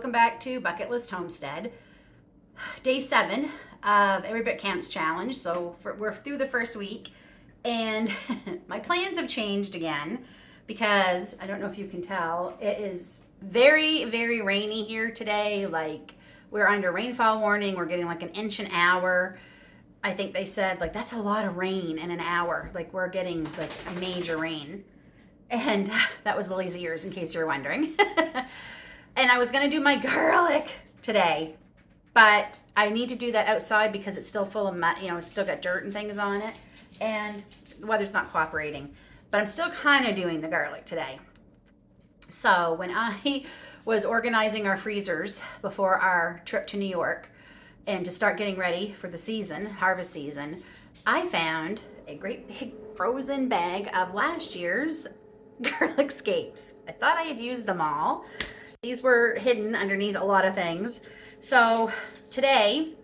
welcome back to Bucket List Homestead. Day 7 of Every Bit Counts Challenge. So we're through the first week, and my plans have changed again because I don't know if you can tell, it is very, very rainy here today. Like, we're under rainfall warning. We're getting like an inch an hour. I think they said like that's a lot of rain in an hour. Like, we're getting like a major rain. And that was the lazy ears, in case you were wondering. And I was going to do my garlic today, but I need to do that outside because it's still full of mud. You know, it's still got dirt and things on it, and the weather's not cooperating. But I'm still kind of doing the garlic today. So when I was organizing our freezers before our trip to New York and to start getting ready for the season, harvest season, I found a great big frozen bag of last year's garlic scapes. I thought I had used them all. These were hidden underneath a lot of things. So today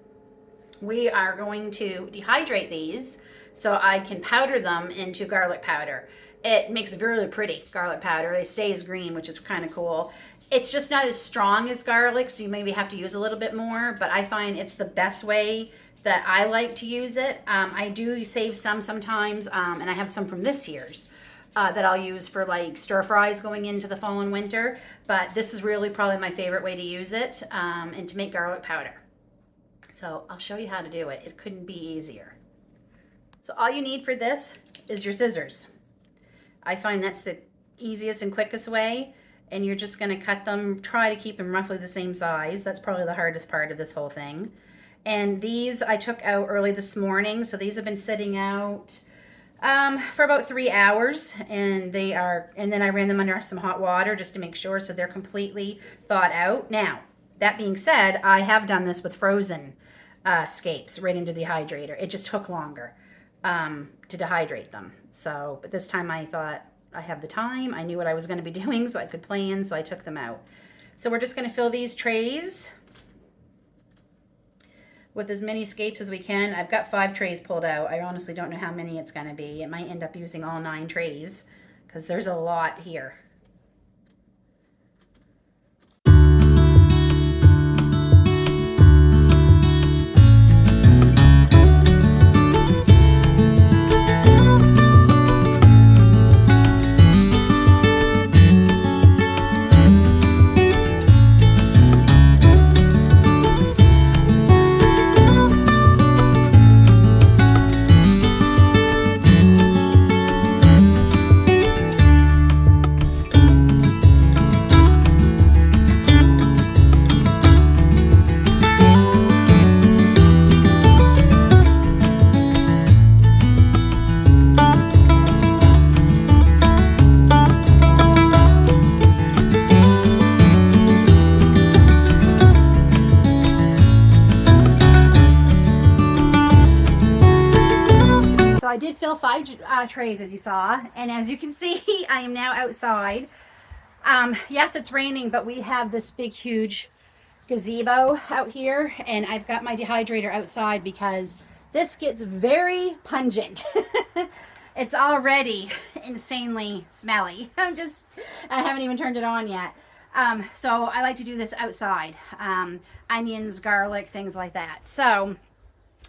we are going to dehydrate these so I can powder them into garlic powder. It makes really pretty garlic powder. It stays green, which is kind of cool. It's just not as strong as garlic, so you maybe have to use a little bit more, but I find it's the best way that I like to use it. I do save some sometimes, and I have some from this year's. That I'll use for like stir fries going into the fall and winter, but this is really probably my favorite way to use it, and to make garlic powder. So I'll show you how to do it. It couldn't be easier. So all you need for this is your scissors. I find that's the easiest and quickest way, and you're just going to cut them, try to keep them roughly the same size. That's probably the hardest part of this whole thing. And these I took out early this morning, so these have been sitting out for about 3 hours, and then I ran them under some hot water just to make sure, so they're completely thawed out. Now, that being said, I have done this with frozen scapes right into the dehydrator. It just took longer to dehydrate them. So, but this time I thought I have the time. I knew what I was going to be doing, so I could plan, so I took them out. So we're just going to fill these trays with as many scapes as we can. I've got 5 trays pulled out. I honestly don't know how many it's going to be. It might end up using all 9 trays because there's a lot here. I did fill 5 trays, as you saw, and as you can see, I am now outside. Yes, it's raining, but we have this big, huge gazebo out here, and I've got my dehydrator outside because this gets very pungent. It's already insanely smelly. I haven't even turned it on yet. So I like to do this outside. Onions, garlic, things like that. So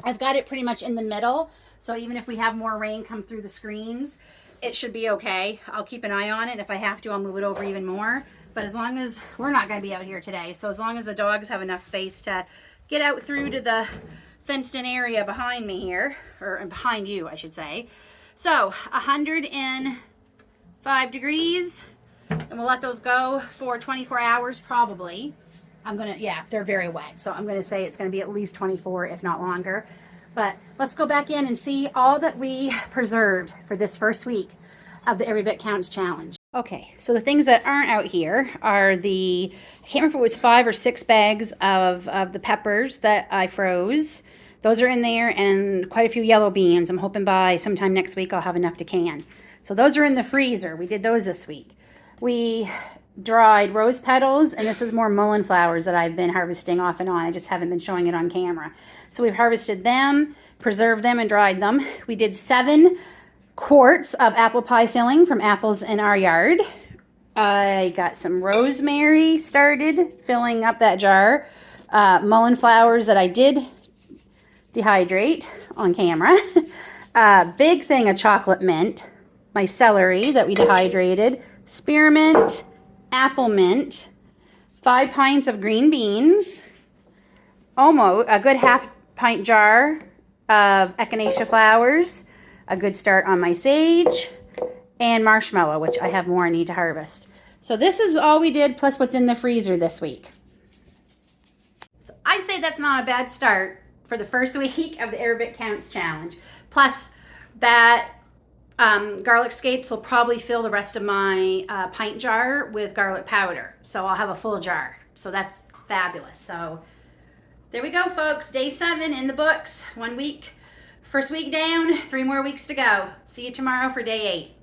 I've got it pretty much in the middle. So even if we have more rain come through the screens, it should be okay. I'll keep an eye on it. If I have to, I'll move it over even more. But as long as we're not going to be out here today, so as long as the dogs have enough space to get out through to the fenced-in area behind me here, or behind you, I should say. So 105 degrees, and we'll let those go for 24 hours probably. Yeah, they're very wet, so I'm gonna say it's gonna be at least 24, if not longer. But let's go back in and see all that we preserved for this first week of the Every Bit Counts Challenge. Okay, so the things that aren't out here are I can't remember if it was 5 or 6 bags of the peppers that I froze. Those are in there, and quite a few yellow beans. I'm hoping by sometime next week I'll have enough to can. So those are in the freezer. We did those this week. We dried rose petals, and this is more mullein flowers that I've been harvesting off and on. I just haven't been showing it on camera. So we've harvested them, preserved them, and dried them. We did 7 quarts of apple pie filling from apples in our yard. I got some rosemary started, filling up that jar. Mullein flowers that I did dehydrate on camera. Big thing of chocolate mint. My celery that we dehydrated. Spearmint, apple mint. 5 pints of green beans. Almost a good half pint jar of echinacea flowers. A good start on my sage. And marshmallow, which I have more I need to harvest. So this is all we did, plus what's in the freezer this week. So I'd say that's not a bad start for the first week of the Every Bit Counts challenge. Plus that garlic scapes will probably fill the rest of my pint jar with garlic powder. So I'll have a full jar. So that's fabulous. So there we go, folks. Day 7 in the books. 1 week. First week down, 3 more weeks to go. See you tomorrow for day 8.